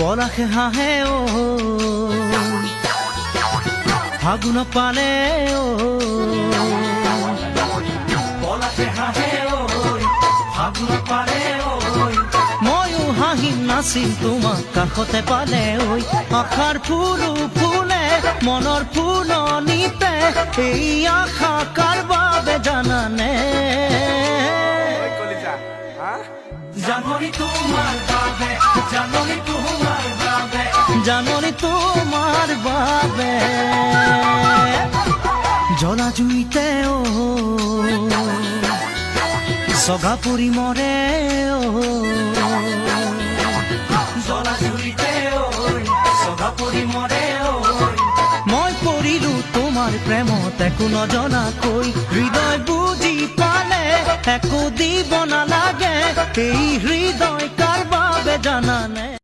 পলাশে হাঁহে ও ফাগুন পালে ও পলাশে হাঁহে ও ফাগুন পালে ও ময়ো হাঁহিম নাচিম তোমাক কাষতে পালে ঐ আশাৰ ফুলো ফুলে মনৰ ফুলনিতে এই আশা কাৰ বাবে জানানে জাননী তোমাৰ বাবে জাননী তোমাৰ বাবে জাননী তোমাৰ বাবে জ্বলা জুইতে ও সগা পৰি মৰে ও জ্বলা জুইতে ও সগা পৰি মৰে ও মই পৰিলো তোমাৰ প্ৰেমত একো নজনাকৈ হৃদয় বুজি পালে একো দিব নালাগে এই হৃদয় কাৰ বাবে জানানে।